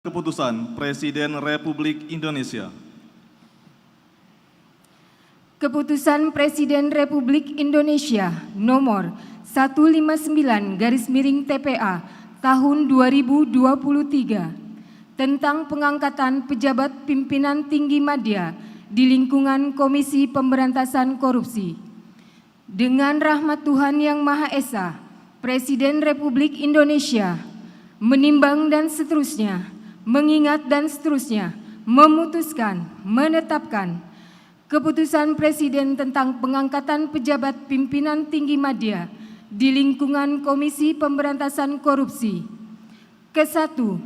Keputusan Presiden Republik Indonesia. Keputusan Presiden Republik Indonesia nomor 159/TPA tahun 2023 tentang pengangkatan pejabat pimpinan tinggi media di lingkungan Komisi Pemberantasan Korupsi. Dengan rahmat Tuhan Yang Maha Esa, Presiden Republik Indonesia menimbang dan seterusnya, mengingat dan seterusnya, memutuskan, menetapkan keputusan Presiden tentang pengangkatan pejabat pimpinan tinggi media di lingkungan Komisi Pemberantasan Korupsi. Kesatu,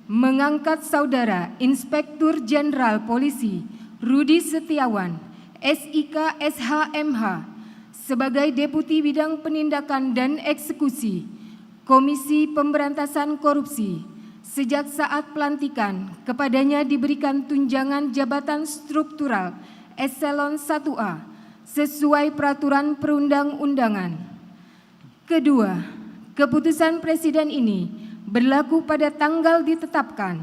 mengangkat Saudara Inspektur Jenderal Polisi Rudi Setiawan, SIK SHMH, sebagai Deputi Bidang Penindakan dan Eksekusi Komisi Pemberantasan Korupsi. Sejak saat pelantikan, kepadanya diberikan tunjangan jabatan struktural Eselon 1A sesuai peraturan perundang-undangan. Kedua, keputusan Presiden ini berlaku pada tanggal ditetapkan.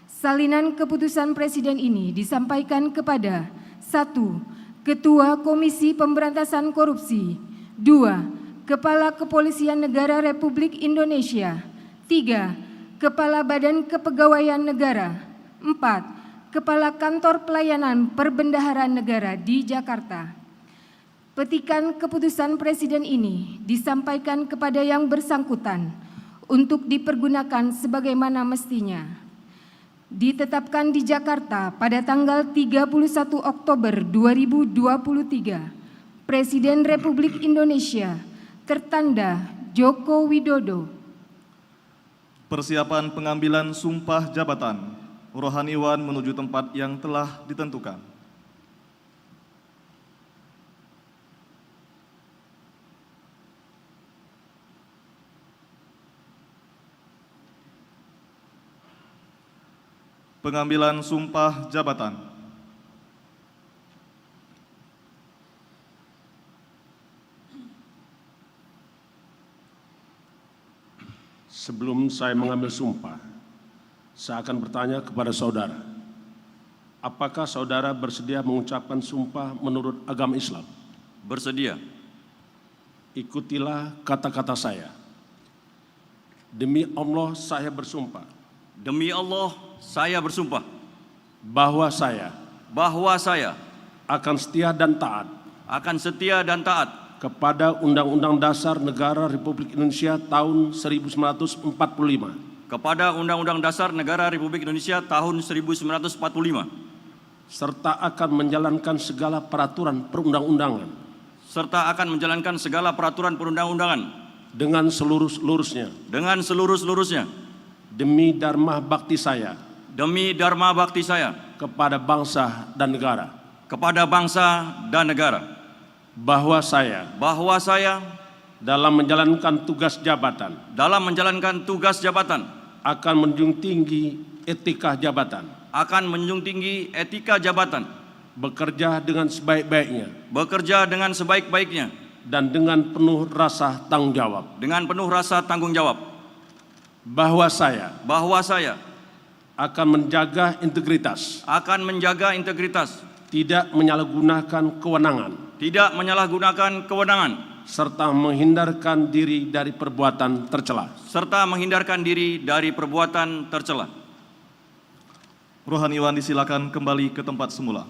Salinan keputusan Presiden ini disampaikan kepada 1. Ketua Komisi Pemberantasan Korupsi, 2. Kepala Kepolisian Negara Republik Indonesia, 3. Kepala Badan Kepegawaian Negara, 4. Kepala Kantor Pelayanan Perbendaharaan Negara di Jakarta. Petikan keputusan Presiden ini disampaikan kepada yang bersangkutan untuk dipergunakan sebagaimana mestinya. Ditetapkan di Jakarta pada tanggal 31 Oktober 2023, Presiden Republik Indonesia tertanda Joko Widodo. Persiapan pengambilan sumpah jabatan. Rohaniwan menuju tempat yang telah ditentukan. Pengambilan sumpah jabatan. Sebelum saya mengambil sumpah, saya akan bertanya kepada saudara, apakah saudara bersedia mengucapkan sumpah menurut agama Islam? Bersedia. Ikutilah kata-kata saya. Demi Allah saya bersumpah. Demi Allah, saya bersumpah Bahwa saya akan setia dan taat kepada Undang-Undang Dasar Negara Republik Indonesia tahun 1945. Kepada Undang-Undang Dasar Negara Republik Indonesia tahun 1945. Serta akan menjalankan segala peraturan perundang-undangan. Dengan seluruh-seluruhnya. Demi dharma bakti saya. Kepada bangsa dan negara. Bahwa saya dalam menjalankan tugas jabatan akan menjunjung tinggi etika jabatan, bekerja dengan sebaik-baiknya dan dengan penuh rasa tanggung jawab, bahwa saya akan menjaga integritas, tidak menyalahgunakan kewenangan, serta menghindarkan diri dari perbuatan tercela. Rohaniwan disilakan kembali ke tempat semula.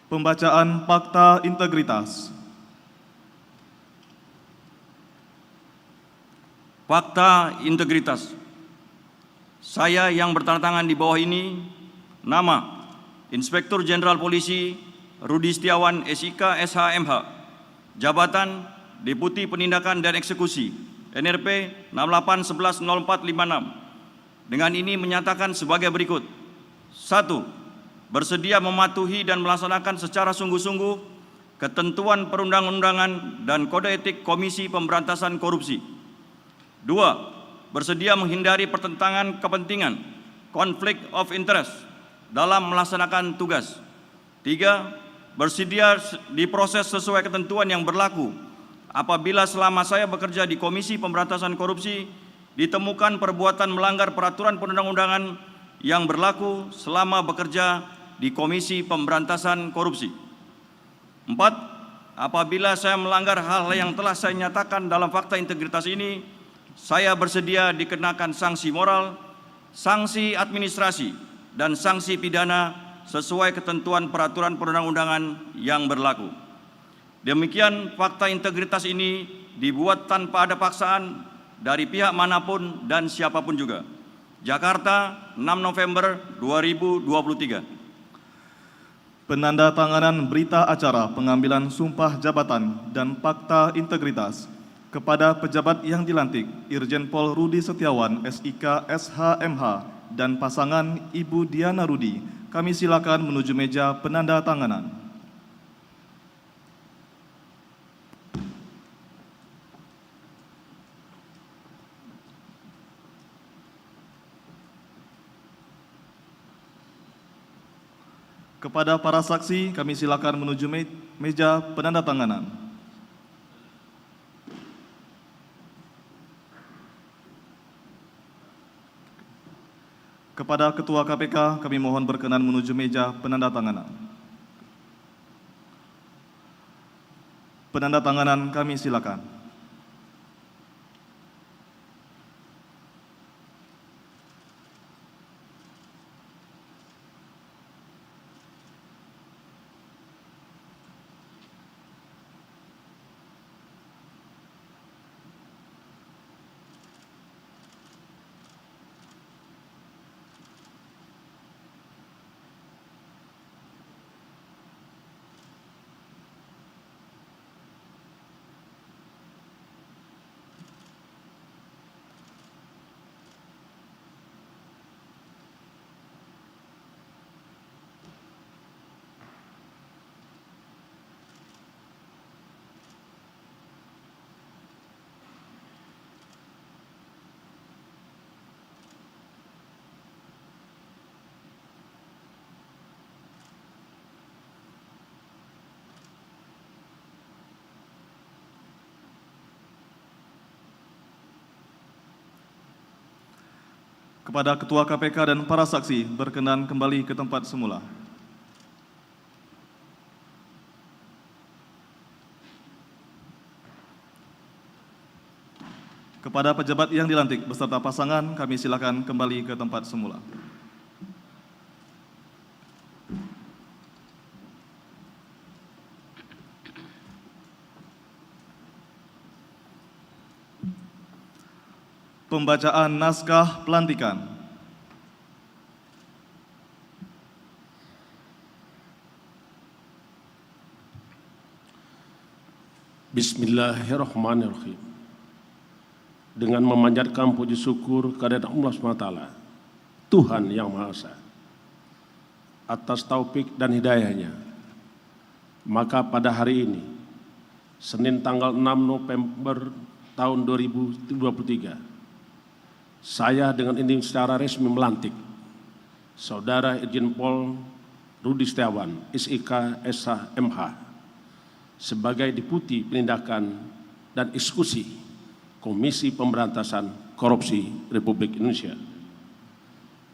Pembacaan Fakta Integritas. Fakta integritas. Saya yang bertanda tangan di bawah ini, nama Inspektur Jenderal Polisi Rudi Setiawan, SIK SHMH, jabatan Deputi Penindakan dan Eksekusi, NRP 68110456. Dengan ini menyatakan sebagai berikut. 1. Bersedia mematuhi dan melaksanakan secara sungguh-sungguh ketentuan perundang-undangan dan kode etik Komisi Pemberantasan Korupsi. 2. Bersedia menghindari pertentangan kepentingan, conflict of interest, dalam melaksanakan tugas. 3. bersedia diproses sesuai ketentuan yang berlaku apabila selama saya bekerja di Komisi Pemberantasan Korupsi ditemukan perbuatan melanggar peraturan perundang-undangan yang berlaku selama bekerja di Komisi Pemberantasan Korupsi. 4. Apabila saya melanggar hal yang telah saya nyatakan dalam fakta integritas ini, saya bersedia dikenakan sanksi moral, sanksi administrasi, dan sanksi pidana sesuai ketentuan peraturan perundang-undangan yang berlaku. Demikian fakta integritas ini dibuat tanpa ada paksaan dari pihak manapun dan siapapun juga. Jakarta, 6 November 2023. Penandatanganan berita acara pengambilan sumpah jabatan dan fakta integritas kepada pejabat yang dilantik Irjen Pol Rudi Setiawan, SIK, SHMH, dan pasangan Ibu Diana Rudi. Kami silakan menuju meja penandatanganan. Kepada para saksi, kami silakan menuju meja penandatanganan. Kepada Ketua KPK, kami mohon berkenan menuju meja penandatanganan. Penandatanganan kami silakan. Kepada Ketua KPK dan para saksi, berkenan kembali ke tempat semula. Kepada pejabat yang dilantik beserta pasangan, kami silakan kembali ke tempat semula. Pembacaan naskah pelantikan. Bismillahirrahmanirrahim. Dengan memanjatkan puji syukur kehadirat Allah SWT, Tuhan Yang Maha Esa, atas taufik dan hidayahnya, maka pada hari ini, Senin tanggal 6 November tahun 2023, saya dengan ini secara resmi melantik Saudara Irjen Pol Rudi Setiawan, SIK, SHMH, sebagai Deputi Penindakan dan Eksekusi Komisi Pemberantasan Korupsi Republik Indonesia.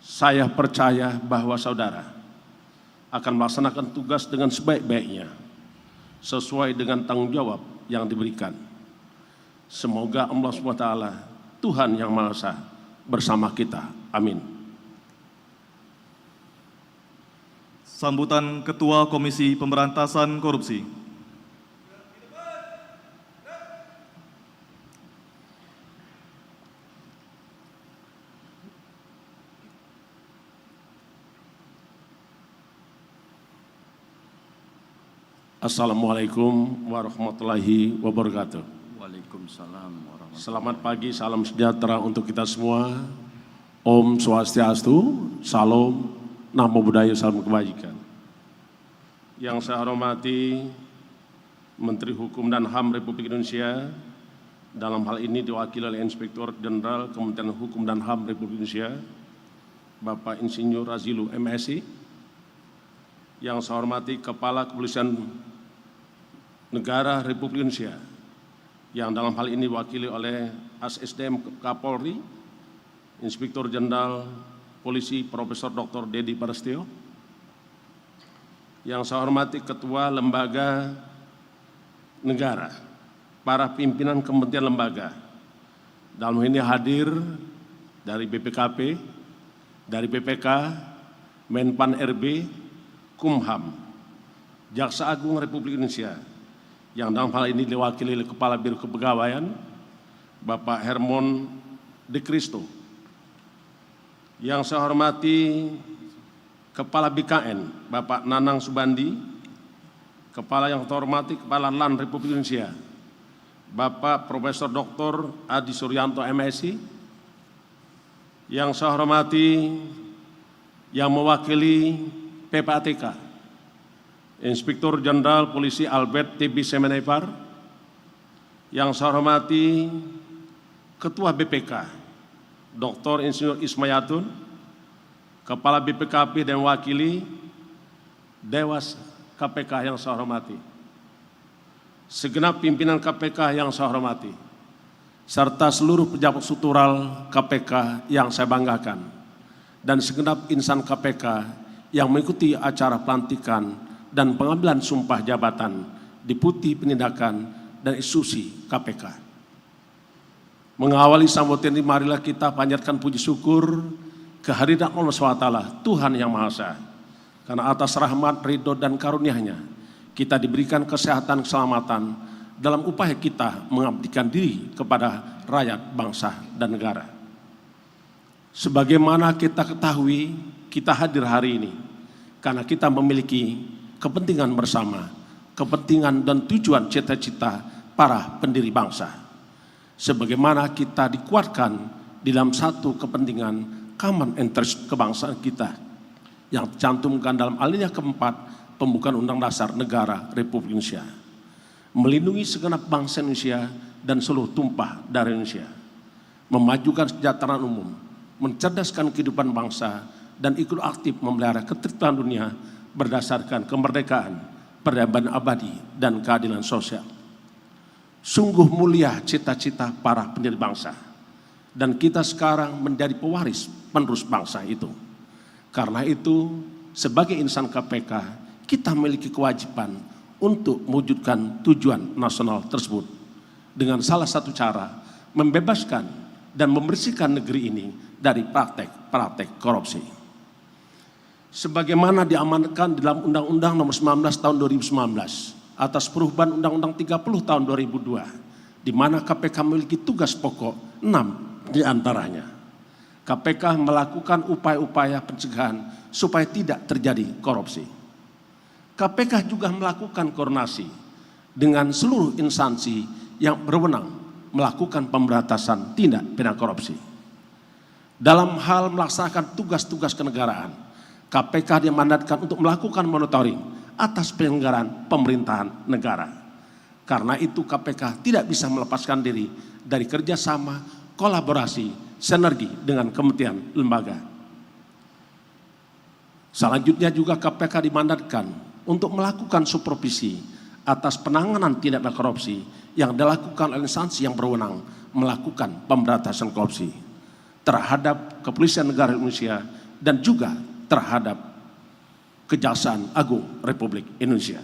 Saya percaya bahwa saudara akan melaksanakan tugas dengan sebaik-baiknya, sesuai dengan tanggung jawab yang diberikan. Semoga Allah SWT, Tuhan Yang Maha Esa, bersama kita. Amin. Sambutan Ketua Komisi Pemberantasan Korupsi. Assalamualaikum warahmatullahi wabarakatuh. Waalaikumsalam warahmatullahi. Selamat pagi, salam sejahtera untuk kita semua. Om Swastiastu, Salam, Namo Buddhaya, salam kebajikan. Yang saya hormati Menteri Hukum dan HAM Republik Indonesia, dalam hal ini diwakili oleh Inspektur Jenderal Kementerian Hukum dan HAM Republik Indonesia, Bapak Insinyur Razilu MSI. yang saya hormati Kepala Kepolisian Negara Republik Indonesia, yang dalam hal ini diwakili oleh ASSDM Kapolri, Inspektur Jenderal Polisi Profesor Dr. Dedi Prasetyo, yang saya hormati Ketua Lembaga Negara, para pimpinan kementerian lembaga, dalam hal ini hadir dari BPKP, dari BPK, Menpan RB, Kumham, Jaksa Agung Republik Indonesia, yang dalam hal ini diwakili oleh Kepala Biro Kepegawaian, Bapak Hermon De Cristo. Yang saya hormati Kepala BKN, Bapak Nanang Subandi, Kepala yang terhormati Kepala LAN Republik Indonesia, Bapak Profesor Dr. Adi Suryanto MSI. Yang saya hormati yang mewakili PPATK, Inspektur Jenderal Polisi Albert T.B. Semenepar. Yang saya hormati Ketua BPK, Dr. Insinyur Ismayatun, Kepala BPKP dan wakili Dewas KPK yang saya hormati, segenap pimpinan KPK yang saya hormati, serta seluruh pejabat struktural KPK yang saya banggakan, dan segenap insan KPK yang mengikuti acara pelantikan dan pengambilan sumpah jabatan Deputi Penindakan dan Institusi KPK. Mengawali sambutan ini, marilah kita panjatkan puji syukur kehadiran Allah SWT, Tuhan Yang Maha Esa. Karena atas rahmat, ridho, dan karunia-Nya, kita diberikan kesehatan, keselamatan dalam upaya kita mengabdikan diri kepada rakyat, bangsa, dan negara. Sebagaimana kita ketahui, kita hadir hari ini karena kita memiliki kepentingan bersama, kepentingan dan tujuan cita-cita para pendiri bangsa. Sebagaimana kita dikuatkan di dalam satu kepentingan common interest kebangsaan kita yang dicantumkan dalam alinea keempat pembukaan Undang Dasar Negara Republik Indonesia, melindungi segenap bangsa Indonesia dan seluruh tumpah darah Indonesia, memajukan kesejahteraan umum, mencerdaskan kehidupan bangsa, dan ikut aktif memelihara ketertiban dunia berdasarkan kemerdekaan, perdamaian abadi, dan keadilan sosial. Sungguh mulia cita-cita para pendiri bangsa, dan kita sekarang menjadi pewaris penerus bangsa itu. Karena itu, sebagai insan KPK, kita memiliki kewajiban untuk mewujudkan tujuan nasional tersebut dengan salah satu cara membebaskan dan membersihkan negeri ini dari praktek-praktek korupsi. Sebagaimana diamanatkan dalam Undang-Undang Nomor 19 Tahun 2019 atas perubahan Undang-Undang 30 Tahun 2002, di mana KPK memiliki tugas pokok 6 di antaranya. KPK melakukan upaya-upaya pencegahan supaya tidak terjadi korupsi. KPK juga melakukan koordinasi dengan seluruh instansi yang berwenang melakukan pemberantasan tindak pidana korupsi. Dalam hal melaksanakan tugas-tugas kenegaraan, KPK dimandatkan untuk melakukan monitoring atas penyelenggaraan pemerintahan negara. Karena itu KPK tidak bisa melepaskan diri dari kerjasama, kolaborasi, sinergi dengan kementerian lembaga. Selanjutnya juga KPK dimandatkan untuk melakukan supervisi atas penanganan tindak pidana korupsi yang dilakukan oleh instansi yang berwenang melakukan pemberantasan korupsi terhadap Kepolisian Negara Indonesia dan juga terhadap Kejaksaan Agung Republik Indonesia.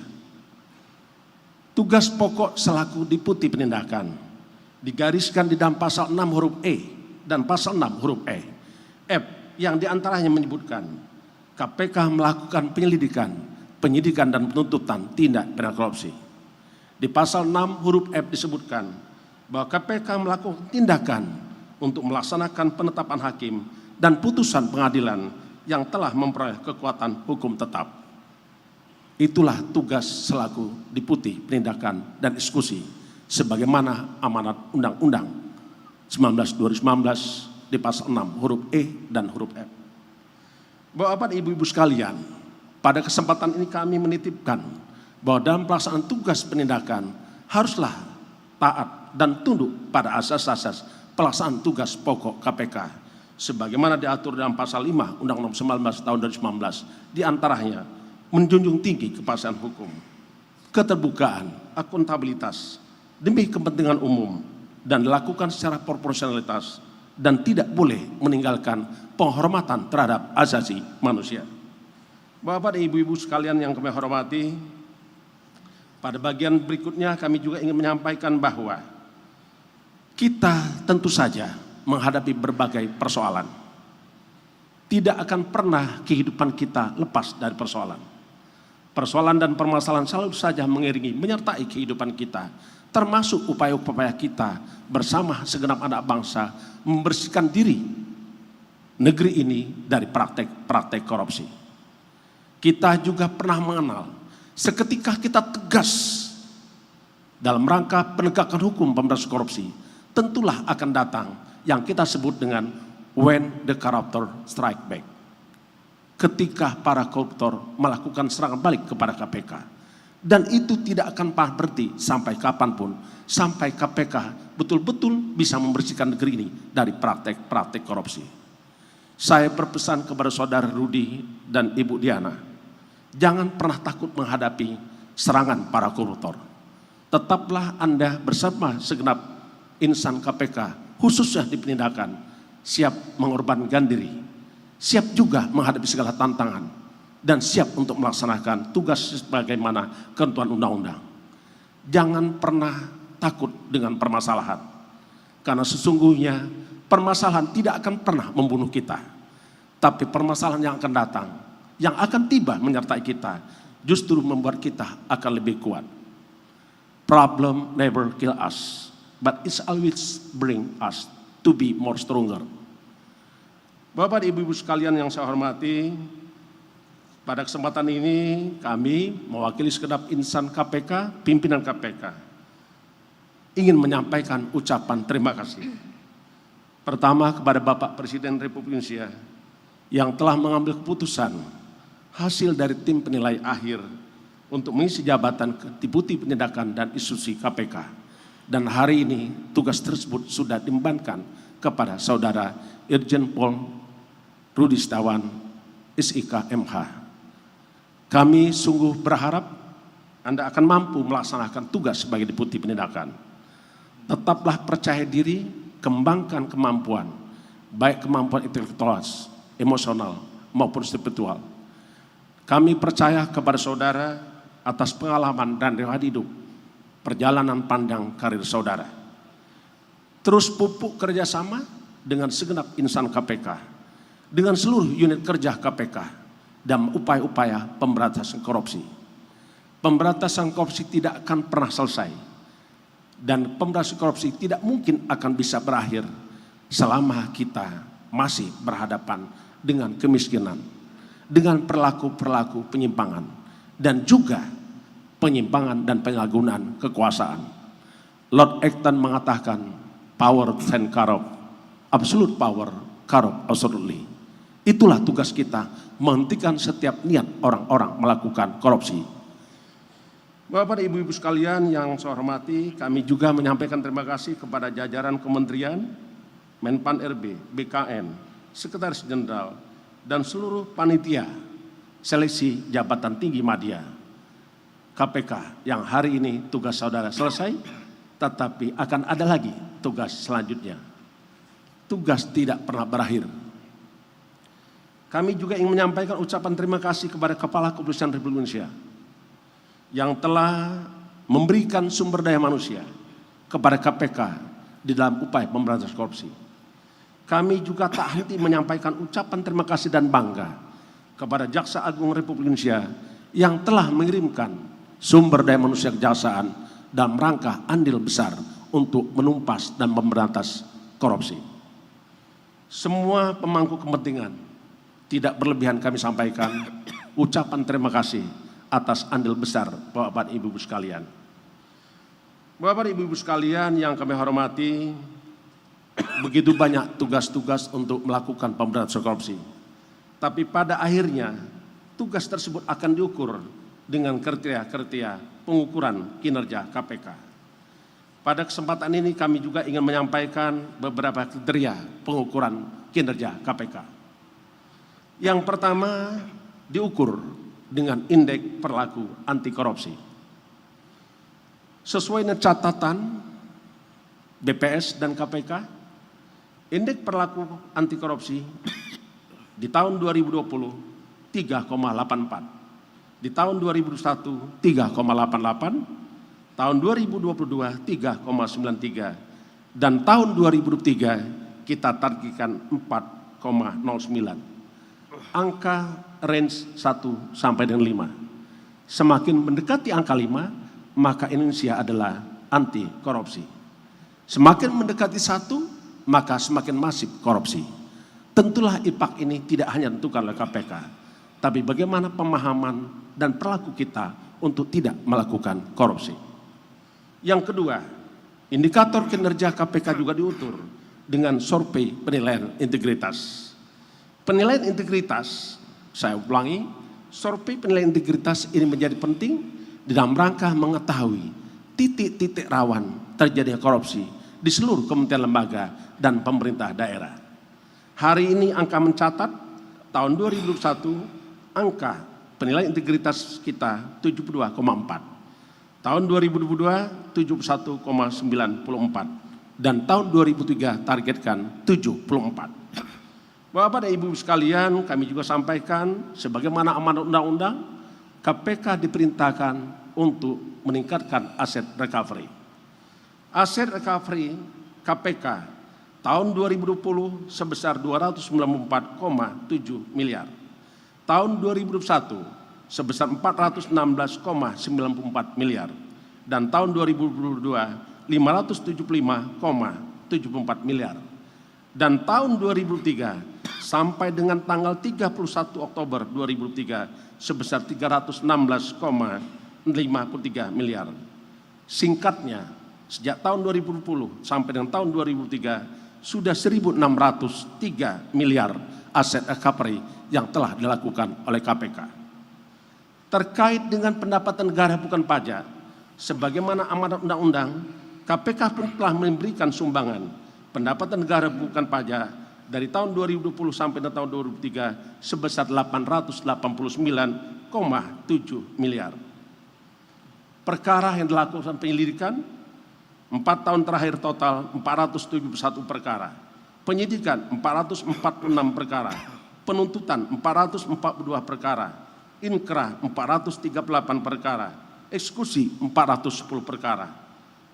Tugas pokok selaku Deputi Penindakan digariskan di dalam pasal 6 huruf E dan pasal 6 huruf F yang diantaranya menyebutkan KPK melakukan penyelidikan, penyidikan dan penuntutan tindak pidana korupsi. Di pasal 6 huruf F disebutkan bahwa KPK melakukan tindakan untuk melaksanakan penetapan hakim dan putusan pengadilan yang telah memperoleh kekuatan hukum tetap. Itulah tugas selaku Deputi Penindakan dan Eksekusi sebagaimana amanat Undang-Undang 19/2019 di pasal 6 huruf E dan huruf F. Bapak Ibu-ibu sekalian, pada kesempatan ini kami menitipkan bahwa dalam pelaksanaan tugas penindakan haruslah taat dan tunduk pada asas-asas pelaksanaan tugas pokok KPK sebagaimana diatur dalam pasal 5 Undang-Undang 19 tahun 2019, di antaranya menjunjung tinggi kepastian hukum, keterbukaan, akuntabilitas demi kepentingan umum dan dilakukan secara proporsionalitas dan tidak boleh meninggalkan penghormatan terhadap asasi manusia. Bapak dan Ibu-ibu sekalian yang kami hormati, pada bagian berikutnya kami juga ingin menyampaikan bahwa kita tentu saja menghadapi berbagai persoalan. Tidak akan pernah kehidupan kita lepas dari persoalan. Persoalan dan permasalahan selalu saja mengiringi, menyertai kehidupan kita, termasuk upaya-upaya kita bersama segenap anak bangsa membersihkan diri negeri ini dari praktek-praktek korupsi. Kita juga pernah mengenal seketika kita tegas dalam rangka penegakan hukum pemberantasan korupsi, tentulah akan datang yang kita sebut dengan when the corruptor strike back. Ketika para koruptor melakukan serangan balik kepada KPK. Dan itu tidak akan pernah berhenti sampai kapanpun, sampai KPK betul-betul bisa membersihkan negeri ini dari praktek-praktek korupsi. Saya berpesan kepada saudara Rudi dan Ibu Diana, jangan pernah takut menghadapi serangan para koruptor. Tetaplah Anda bersama segenap insan KPK, khususnya di penindakan, siap mengorbankan diri, siap juga menghadapi segala tantangan, dan siap untuk melaksanakan tugas sebagaimana ketentuan undang-undang. Jangan pernah takut dengan permasalahan, karena sesungguhnya permasalahan tidak akan pernah membunuh kita, tapi permasalahan yang akan datang, yang akan tiba menyertai kita, justru membuat kita akan lebih kuat. Problem never kill us, but it always bring us to be more stronger. Bapak dan Ibu-ibu sekalian yang saya hormati, pada kesempatan ini kami mewakili segenap insan KPK, pimpinan KPK, ingin menyampaikan ucapan terima kasih. Pertama kepada Bapak Presiden Republik Indonesia yang telah mengambil keputusan hasil dari tim penilai akhir untuk mengisi jabatan Deputi Penindakan dan Institusi KPK. Dan hari ini tugas tersebut sudah diembankan kepada Saudara Irjen Pol Rudi Setiawan, SIK MH. Kami sungguh berharap Anda akan mampu melaksanakan tugas sebagai Deputi Penindakan. Tetaplah percaya diri, kembangkan kemampuan, baik kemampuan intelektual, emosional, maupun spiritual. Kami percaya kepada saudara atas pengalaman dan riwayat hidup, perjalanan panjang karir saudara. Terus pupuk kerjasama dengan segenap insan KPK, dengan seluruh unit kerja KPK, dan upaya-upaya pemberantasan korupsi. Pemberantasan korupsi tidak akan pernah selesai, dan pemberantasan korupsi tidak mungkin akan bisa berakhir selama kita masih berhadapan dengan kemiskinan, dengan perilaku-perilaku penyimpangan, dan juga penyimpangan dan penyalahgunaan kekuasaan. Lord Acton mengatakan, power can corrupt, absolute power corrupt absolutely. Itulah tugas kita, menghentikan setiap niat orang-orang melakukan korupsi. Bapak dan Ibu-ibu sekalian yang saya hormati, kami juga menyampaikan terima kasih kepada jajaran Kementerian, Menpan RB, BKN, Sekretaris Jenderal, dan seluruh panitia seleksi jabatan tinggi media KPK yang hari ini tugas saudara selesai, tetapi akan ada lagi tugas selanjutnya. Tugas tidak pernah berakhir. Kami juga ingin menyampaikan ucapan terima kasih kepada Kepala Kepolisian Republik Indonesia yang telah memberikan sumber daya manusia kepada KPK di dalam upaya pemberantasan korupsi. Kami juga tak henti menyampaikan ucapan terima kasih dan bangga kepada Jaksa Agung Republik Indonesia yang telah mengirimkan sumber daya manusia kejaksaan dalam rangka andil besar untuk menumpas dan memberantas korupsi. Semua pemangku kepentingan tidak berlebihan kami sampaikan ucapan terima kasih atas andil besar Bapak Ibu sekalian. Bapak Ibu sekalian yang kami hormati, begitu banyak tugas-tugas untuk melakukan pemberantasan korupsi. Tapi pada akhirnya tugas tersebut akan diukur dengan kriteria-kriteria pengukuran kinerja KPK. Pada kesempatan ini kami juga ingin menyampaikan beberapa kriteria pengukuran kinerja KPK. Yang pertama, diukur dengan indeks perilaku anti korupsi. Sesuai dengan catatan BPS dan KPK, indeks perilaku anti korupsi di tahun 2020 3,84, di tahun 2021 3,88, tahun 2022 3,93, dan tahun 2023 kita targetkan 4,09. Angka range 1 sampai dengan 5. Semakin mendekati angka 5, maka Indonesia adalah anti korupsi. Semakin mendekati 1, maka semakin masif korupsi. Tentulah IPAK ini tidak hanya ditentukan oleh KPK, tapi bagaimana pemahaman dan perilaku kita untuk tidak melakukan korupsi. Yang kedua, indikator kinerja KPK juga diukur dengan survei penilaian integritas. Penilaian integritas, saya ulangi, survei penilaian integritas ini menjadi penting dalam rangka mengetahui titik-titik rawan terjadinya korupsi di seluruh kementerian lembaga dan pemerintah daerah. Hari ini angka mencatat tahun 2021 angka penilaian integritas kita 72,4. Tahun 2022 71,94 dan tahun 2003 targetkan 74. Bapak dan Ibu sekalian, kami juga sampaikan sebagaimana amanat undang-undang, KPK diperintahkan untuk meningkatkan aset recovery. Aset recovery KPK tahun 2020 sebesar 294,7 miliar. Tahun 2021 sebesar 416,94 miliar. Dan tahun 2022 575,74 miliar. Dan tahun 2003 sampai dengan tanggal 31 Oktober 2003 sebesar 316,53 miliar. Singkatnya, sejak tahun 2010 sampai dengan tahun 2003 sudah 1.603 miliar aset recovery yang telah dilakukan oleh KPK. Terkait dengan pendapatan negara bukan pajak, sebagaimana amanat undang-undang, KPK pun telah memberikan sumbangan pendapatan negara bukan pajak dari tahun 2020 sampai tahun 2003 sebesar 889,7 miliar. Perkara yang dilakukan penyelidikan 4 tahun terakhir total 471 perkara, penyidikan 446 perkara, penuntutan 442 perkara, inkrah 438 perkara, eksekusi 410 perkara,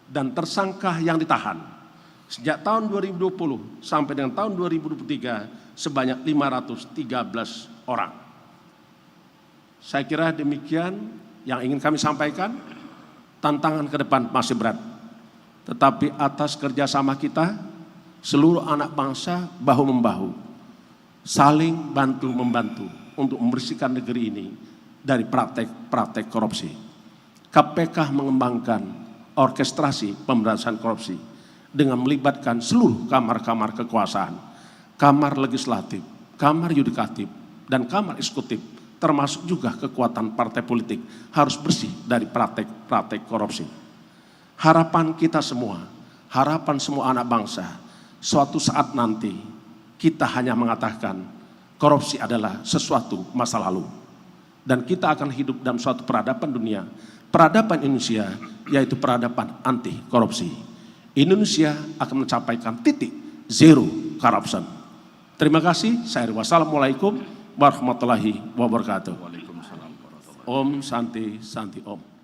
dan tersangka yang ditahan sejak tahun 2020 sampai dengan tahun 2023 sebanyak 513 orang. Saya kira demikian yang ingin kami sampaikan. Tantangan ke depan masih berat. Tetapi atas kerjasama kita, seluruh anak bangsa bahu-membahu, saling bantu-membantu untuk membersihkan negeri ini dari praktek-praktek korupsi. KPK mengembangkan orkestrasi pemberantasan korupsi dengan melibatkan seluruh kamar-kamar kekuasaan, kamar legislatif, kamar yudikatif, dan kamar eksekutif, termasuk juga kekuatan partai politik harus bersih dari praktek-praktek korupsi. Harapan kita semua, harapan semua anak bangsa, suatu saat nanti kita hanya mengatakan korupsi adalah sesuatu masa lalu. Dan kita akan hidup dalam suatu peradaban dunia, peradaban Indonesia, yaitu peradaban anti korupsi. Indonesia akan mencapaikan titik zero corruption. Terima kasih. Wassalamualaikum warahmatullahi wabarakatuh. Om Santi Santi Om.